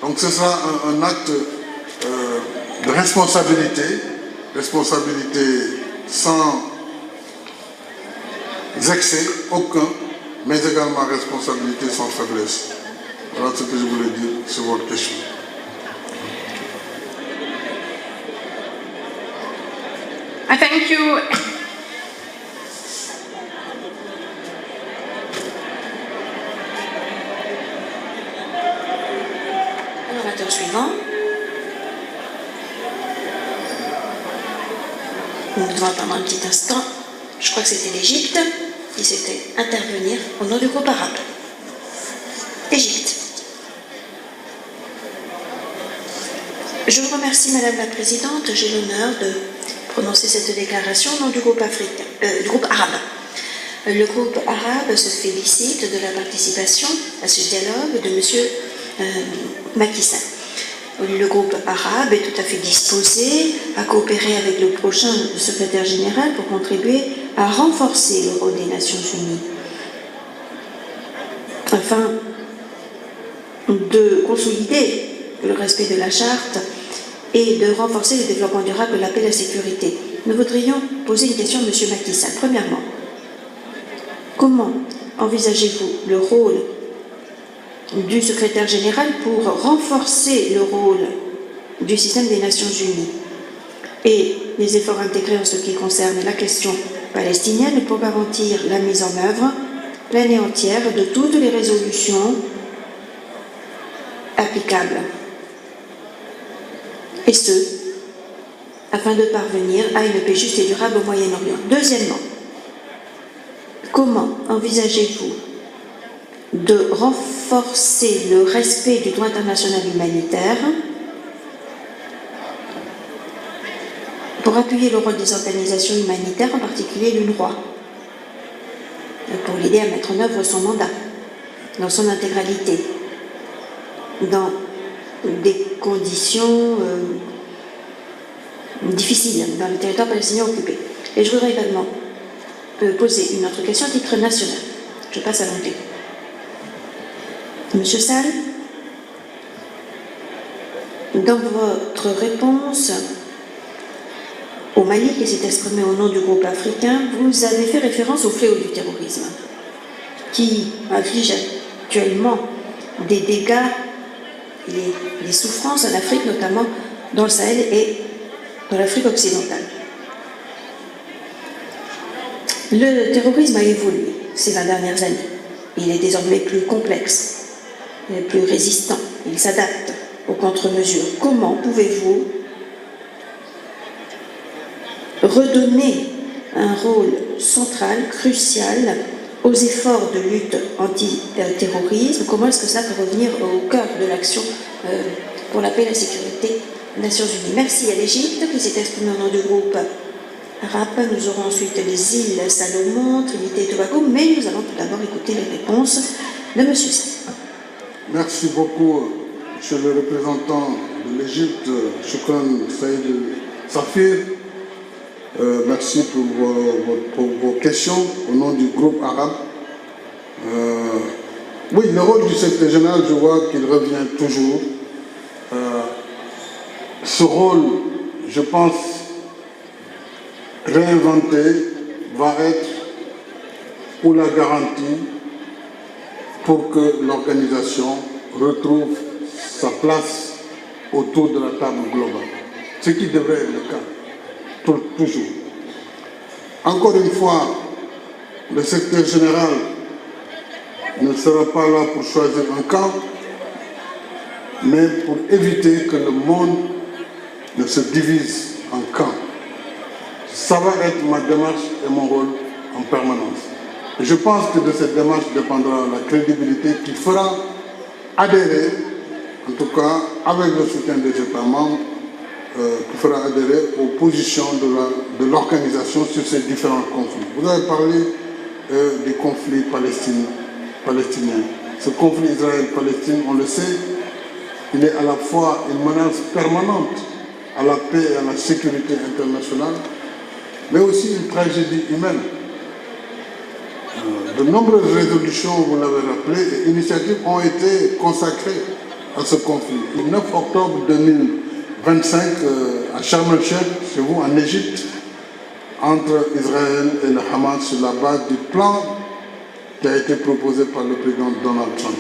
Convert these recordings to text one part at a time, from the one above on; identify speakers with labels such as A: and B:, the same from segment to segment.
A: Donc ce sera un acte de responsabilité sans excès aucun, mais également responsabilité sans faiblesse. Voilà ce que je voulais dire sur votre question.
B: Thank you. L'orateur suivant. Nous devons attendre un petit instant. Je crois que c'était l'Égypte qui souhaitait intervenir au nom du groupe arabe. Égypte. Je vous remercie, Madame la Présidente. J'ai l'honneur de prononcer cette déclaration au nom du groupe arabe. Le groupe arabe se félicite de la participation à ce dialogue de M. Macky Sall. Le groupe arabe est tout à fait disposé à coopérer avec le prochain secrétaire général pour contribuer à renforcer le rôle des Nations Unies, afin de consolider le respect de la charte et de renforcer le développement durable, la paix et la sécurité. Nous voudrions poser une question à M. Macky Sall. Premièrement, comment envisagez-vous le rôle du secrétaire général pour renforcer le rôle du système des Nations Unies et les efforts intégrés en ce qui concerne la question palestinienne pour garantir la mise en œuvre pleine et entière de toutes les résolutions applicables, et ce, afin de parvenir à une paix juste et durable au Moyen-Orient. Deuxièmement, comment envisagez-vous de renforcer le respect du droit international humanitaire pour appuyer le rôle des organisations humanitaires, en particulier l'UNRWA, pour l'aider à mettre en œuvre son mandat dans son intégralité, dans des conditions difficiles dans le territoire palestinien occupé. Et je voudrais également poser une autre question à titre national. Je passe à l'anglais. Monsieur Sall, dans votre réponse au Mali, qui s'est exprimé au nom du groupe africain, vous avez fait référence au fléau du terrorisme, qui inflige actuellement des dégâts et des souffrances en Afrique, notamment dans le Sahel et dans l'Afrique occidentale. Le terrorisme a évolué ces 20 dernières années. Il est désormais plus complexe, plus résistant, il s'adapte aux contre-mesures. Comment pouvez-vous redonner un rôle central, crucial, aux efforts de lutte anti-terrorisme? Comment est-ce que ça peut revenir au cœur de l'action pour la paix et la sécurité des Nations Unies? Merci à l'Égypte qui s'est exprimée au nom du groupe arabe. Nous aurons ensuite les îles Salomon, Trinité et Tobago, mais nous allons tout d'abord écouter les réponses de M. Sall.
A: Merci beaucoup, monsieur le représentant de l'Égypte, Choukran Saïd Safir. Merci pour vos questions au nom du groupe arabe. Oui, le rôle du secrétaire général, je vois qu'il revient toujours. Ce rôle, je pense, réinventé, va être pour la garantie pour que l'organisation retrouve sa place autour de la table globale. Ce qui devrait être le cas, toujours. Encore une fois, le secrétaire général ne sera pas là pour choisir un camp, mais pour éviter que le monde ne se divise en camps. Ça va être ma démarche et mon rôle en permanence. Et je pense que de cette démarche dépendra la crédibilité qui fera adhérer, en tout cas avec le soutien des États membres, qui fera adhérer aux positions de l'organisation sur ces différents conflits. Vous avez parlé des conflits palestiniens. Ce conflit Israël-Palestine, on le sait, il est à la fois une menace permanente à la paix et à la sécurité internationale, mais aussi une tragédie humaine. De nombreuses résolutions, vous l'avez rappelé, et initiatives ont été consacrées à ce conflit. Le 9 octobre 2025, à Sharm el-Sheikh, chez vous, en Égypte, entre Israël et le Hamas sur la base du plan qui a été proposé par le président Donald Trump.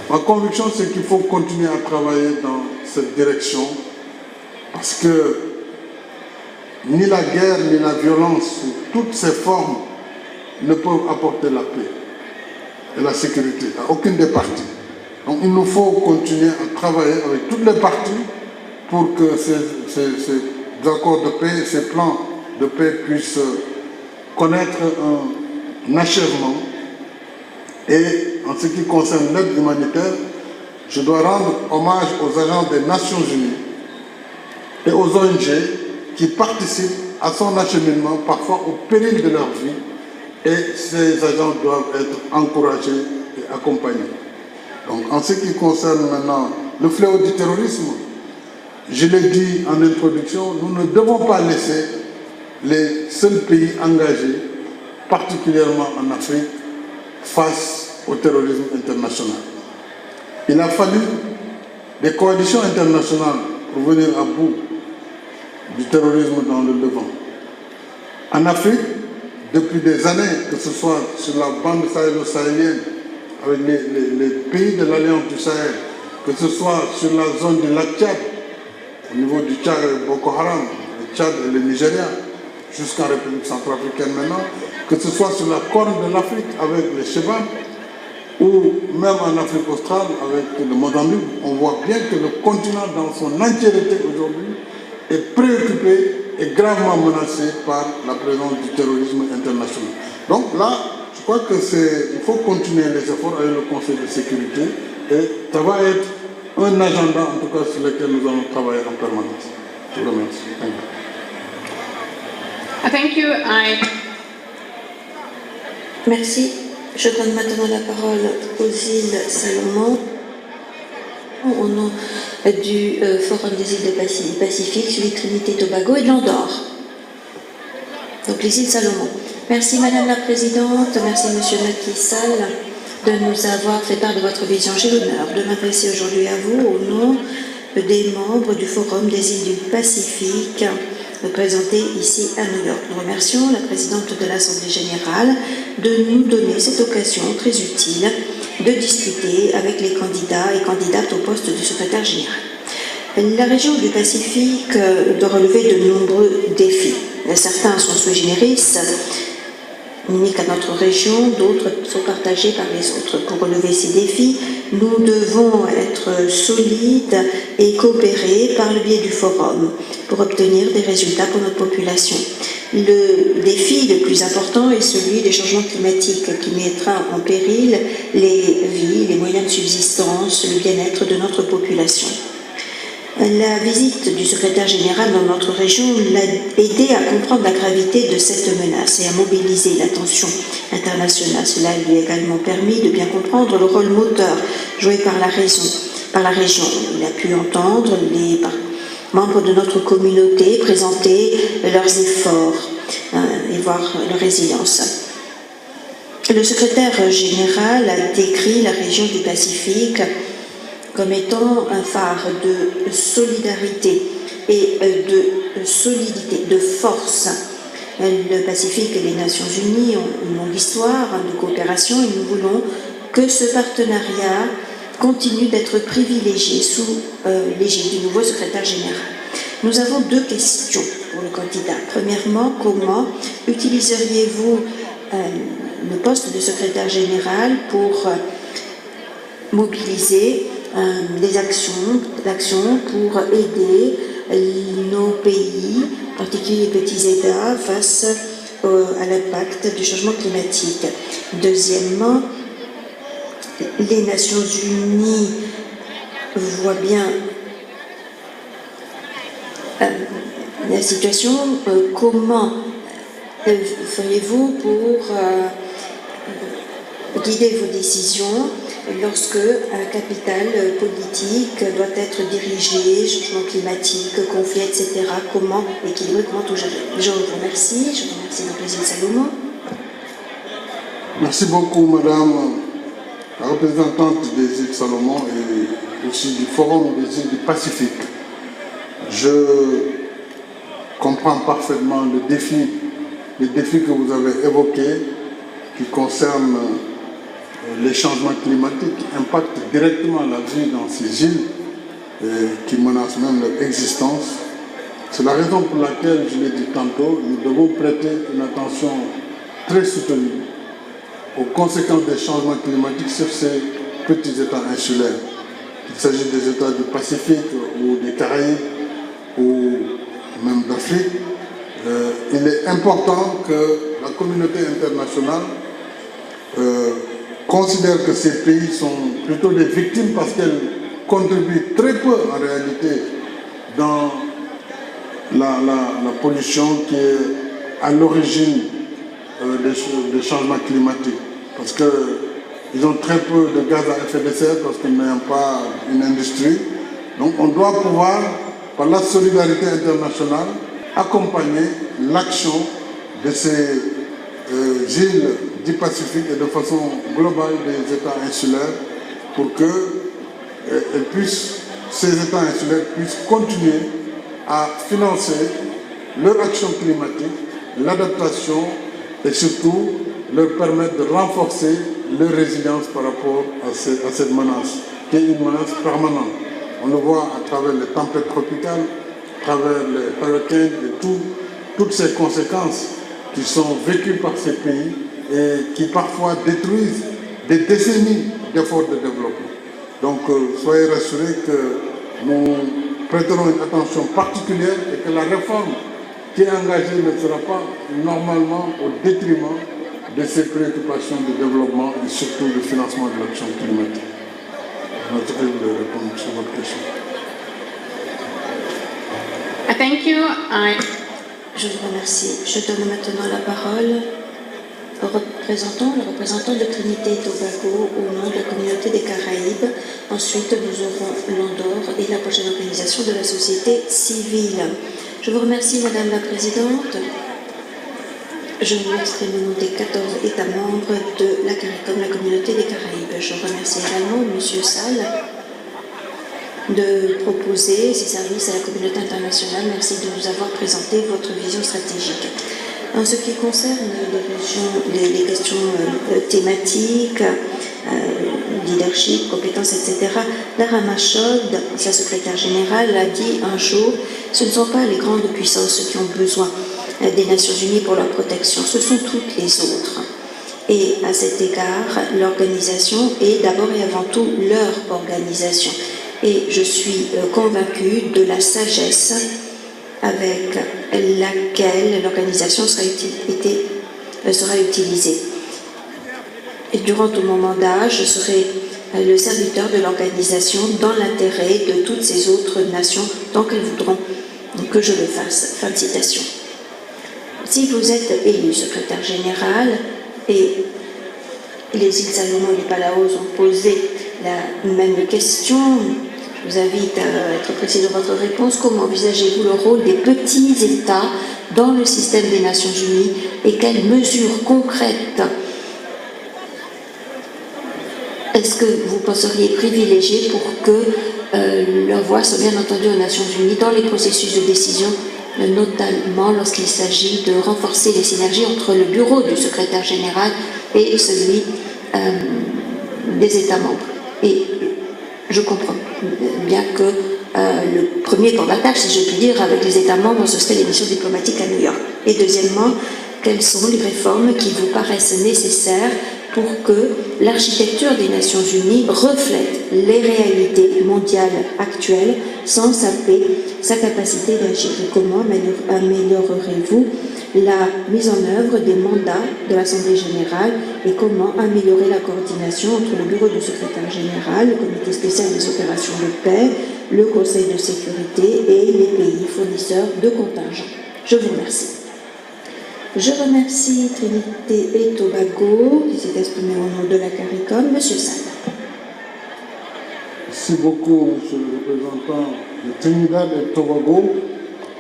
A: Ma conviction, c'est qu'il faut continuer à travailler dans cette direction parce que ni la guerre, ni la violence, sous toutes ses formes, ne peuvent apporter la paix et la sécurité à aucune des parties. Donc il nous faut continuer à travailler avec toutes les parties pour que ces accords de paix, ces plans de paix puissent connaître un achèvement. Et en ce qui concerne l'aide humanitaire, je dois rendre hommage aux agents des Nations Unies et aux ONG qui participent à son acheminement, parfois au péril de leur vie, et ces agents doivent être encouragés et accompagnés. Donc, en ce qui concerne maintenant le fléau du terrorisme, je l'ai dit en introduction, nous ne devons pas laisser les seuls pays engagés, particulièrement en Afrique, face au terrorisme international. Il a fallu des coalitions internationales pour venir à bout du terrorisme dans le Levant. En Afrique, depuis des années, que ce soit sur la bande sahélo-sahélienne, avec les pays de l'Alliance du Sahel, que ce soit sur la zone du lac Tchad, au niveau du Tchad et Boko Haram, le Tchad et le Nigeria, jusqu'en République centrafricaine maintenant, que ce soit sur la corne de l'Afrique avec les Chebab, ou même en Afrique australe avec le Mozambique, on voit bien que le continent dans son entièreté aujourd'hui est préoccupé et gravement menacé par la présence du terrorisme international. Donc là, je crois qu'il faut continuer les efforts avec le Conseil de sécurité et ça va être un agenda, en tout cas, sur lequel nous allons travailler en permanence. Je vous remercie.
C: Thank you.
B: Merci. Je donne maintenant la parole aux îles Salomon au nom du Forum des îles du Pacifique, celui de Trinité et Tobago et de l'Andorre. Donc les îles Salomon. Merci Madame la Présidente, merci Monsieur Macky Sall de nous avoir fait part de votre vision. J'ai l'honneur de m'adresser aujourd'hui à vous au nom des membres du Forum des îles du Pacifique représentés ici à New York. Nous remercions la Présidente de l'Assemblée Générale de nous donner cette occasion très utile de discuter avec les candidats et candidates au poste de secrétaire général. La région du Pacifique doit relever de nombreux défis. Certains sont sui generis, uniques à notre région, d'autres sont partagés par les autres. Pour relever ces défis, nous devons être solides et coopérer par le biais du forum pour obtenir des résultats pour notre population. Le défi le plus important est celui des changements climatiques qui mettra en péril les vies, les moyens de subsistance, le bien-être de notre population. La visite du secrétaire général dans notre région l'a aidé à comprendre la gravité de cette menace et à mobiliser l'attention internationale. Cela lui a également permis de bien comprendre le rôle moteur joué par la région. Il a pu entendre les membres de notre communauté présenter leurs efforts et voir leur résilience. Le secrétaire général a décrit la région du Pacifique comme étant un phare de solidarité et de solidité, de force. Le Pacifique et les Nations Unies ont une longue histoire de coopération et nous voulons que ce partenariat continue d'être privilégié sous l'égide du nouveau secrétaire général. Nous avons deux questions pour le candidat. Premièrement, comment utiliseriez-vous le poste de secrétaire général pour mobiliser des actions pour aider nos pays, en particulier les petits États, face à l'impact du changement climatique. Deuxièmement, les Nations Unies voient bien la situation. Comment feriez-vous pour guider vos décisions lorsque un capital politique doit être dirigé, changement climatique, conflit, etc. Comment équilibrer, comment tout gérer? Je vous remercie. Je vous remercie, le président Salomon.
A: Merci beaucoup, Madame la représentante des îles Salomon et aussi du Forum des îles du Pacifique. Je comprends parfaitement les défis que vous avez évoqués qui concernent les changements climatiques qui impactent directement la vie dans ces îles et qui menacent même leur existence. C'est la raison pour laquelle, je l'ai dit tantôt, nous devons prêter une attention très soutenue aux conséquences des changements climatiques sur ces petits États insulaires. Qu'il s'agisse des États du Pacifique ou des Caraïbes ou même d'Afrique, il est important que la communauté internationale considère que ces pays sont plutôt des victimes parce qu'elles contribuent très peu en réalité dans la pollution qui est à l'origine des changements climatiques. Parce qu'ils ont très peu de gaz à effet de serre parce qu'ils n'ont pas une industrie. Donc on doit pouvoir, par la solidarité internationale, accompagner l'action de ces îles du Pacifique et de façon globale des États insulaires pour que ces États insulaires puissent continuer à financer leur action climatique, l'adaptation et surtout leur permettre de renforcer leur résilience par rapport à cette menace, qui est une menace permanente. On le voit à travers les tempêtes tropicales, à travers les hurricanes et toutes ces conséquences qui sont vécues par ces pays et qui parfois détruisent des décennies d'efforts de développement. Donc soyez rassurés que nous prêterons une attention particulière et que la réforme qui est engagée ne sera pas normalement au détriment de ces préoccupations de développement et surtout du financement de l'action climatique. Je vais vous répondre sur votre question.
C: Thank you.
B: Je vous remercie. Je donne maintenant la parole au représentant de Trinité et Tobago au nom de la communauté des Caraïbes. Ensuite, nous aurons l'Andorre et la prochaine organisation de la société civile. Je vous remercie, Madame la Présidente. Je vous exprime au nom des 14 États membres de la CARICOM, la communauté des Caraïbes. Je remercie également M. Sall de proposer ses services à la communauté internationale. Merci de nous avoir présenté votre vision stratégique. En ce qui concerne les questions thématiques, leadership, compétences, etc., Lara Machod, sa secrétaire générale, a dit un jour, ce ne sont pas les grandes puissances qui ont besoin des Nations Unies pour leur protection, ce sont toutes les autres. Et à cet égard, l'organisation est d'abord et avant tout leur organisation. Et je suis convaincue de la sagesse avec laquelle l'organisation sera utilisée. Et durant tout mon mandat, je serai le serviteur de l'organisation dans l'intérêt de toutes ces autres nations, tant qu'elles voudront que je le fasse. Fin de citation. Si vous êtes élu secrétaire général, et les îles Salomon et les Palaos ont posé la même question, je vous invite à être précis dans votre réponse. Comment envisagez-vous le rôle des petits États dans le système des Nations Unies et quelles mesures concrètes est-ce que vous penseriez privilégier pour que leur voix soit bien entendue aux Nations Unies dans les processus de décision, notamment lorsqu'il s'agit de renforcer les synergies entre le bureau du secrétaire général et celui des États membres? Et je comprends bien que le premier pour la tâche, si je puis dire, avec les États membres, ce serait les missions diplomatiques à New York. Et deuxièmement, quelles sont les réformes qui vous paraissent nécessaires pour que l'architecture des Nations Unies reflète les réalités mondiales actuelles sans saper sa capacité d'agir? Et comment améliorerez-vous la mise en œuvre des mandats de l'Assemblée générale et comment améliorer la coordination entre le bureau du secrétaire général, le comité spécial des opérations de paix, le Conseil de sécurité et les pays fournisseurs de contingents? Je vous remercie. Je remercie Trinité et Tobago, qui s'est exprimé au nom de la CARICOM, M. Sall.
A: Merci beaucoup, M. le représentant de Trinidad et Tobago.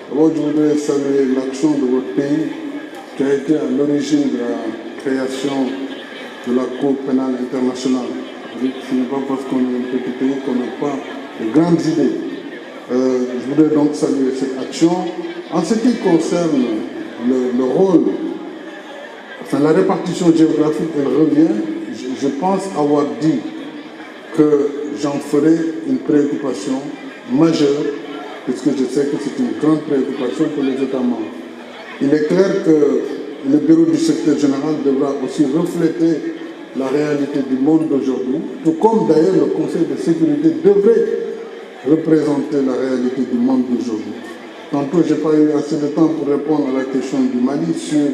A: D'abord, je voudrais saluer l'action de votre pays qui a été à l'origine de la création de la Cour pénale internationale. Ce n'est pas parce qu'on est un petit pays qu'on n'a pas de grandes idées. Je voudrais donc saluer cette action. En ce qui concerne le rôle, enfin la répartition géographique, elle revient. Je pense avoir dit que j'en ferai une préoccupation majeure, puisque je sais que c'est une grande préoccupation pour les États membres. Il est clair que le bureau du secrétaire général devra aussi refléter la réalité du monde d'aujourd'hui, tout comme d'ailleurs le Conseil de sécurité devrait représenter la réalité du monde d'aujourd'hui. Tantôt, je n'ai pas eu assez de temps pour répondre à la question du Mali sur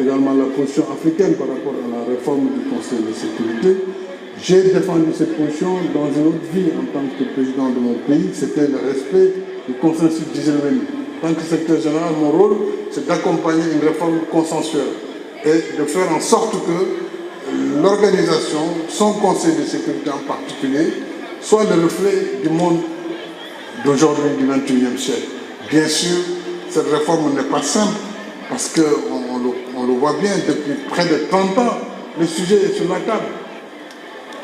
A: également la position africaine par rapport à la réforme du Conseil de sécurité. J'ai défendu cette position dans une autre vie en tant que président de mon pays, c'était le respect du consensus d'Iselmeni. En tant que secrétaire général, mon rôle, c'est d'accompagner une réforme consensuelle et de faire en sorte que l'organisation, son Conseil de sécurité en particulier, soit le reflet du monde d'aujourd'hui, du XXIe siècle. Bien sûr, cette réforme n'est pas simple, parce qu'on le voit bien, depuis près de 30 ans, le sujet est sur la table.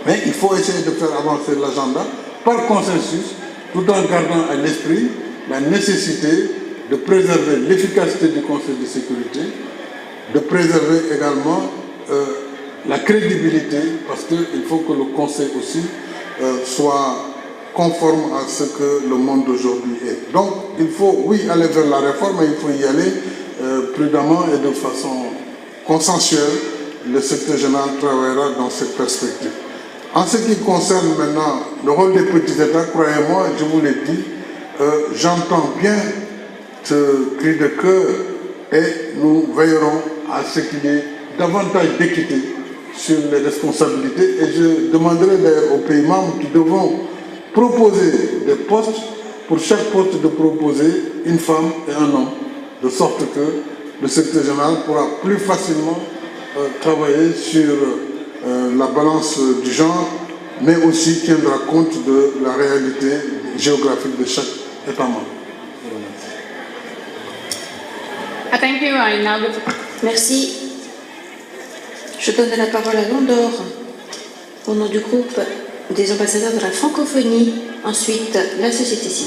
A: Mais il faut essayer de faire avancer l'agenda par consensus, tout en gardant à l'esprit la nécessité de préserver l'efficacité du Conseil de sécurité, de préserver également la crédibilité, parce qu'il faut que le Conseil aussi soit conforme à ce que le monde d'aujourd'hui est. Donc, il faut, oui, aller vers la réforme, mais il faut y aller prudemment et de façon consensuelle. Le secrétaire général travaillera dans cette perspective. En ce qui concerne maintenant le rôle des petits États, croyez-moi, je vous l'ai dit, j'entends bien ce cri de cœur et nous veillerons à ce qu'il y ait davantage d'équité sur les responsabilités et je demanderai d'ailleurs aux pays membres qui devront proposer des postes, pour chaque poste de proposer une femme et un homme, de sorte que le secrétaire général pourra plus facilement travailler sur la balance du genre, mais aussi tiendra compte de la réalité géographique de chaque État membre.
C: Thank you. I now give...
B: Merci. Je donne la parole à Londor au nom du groupe des ambassadeurs de la francophonie, ensuite la société civile.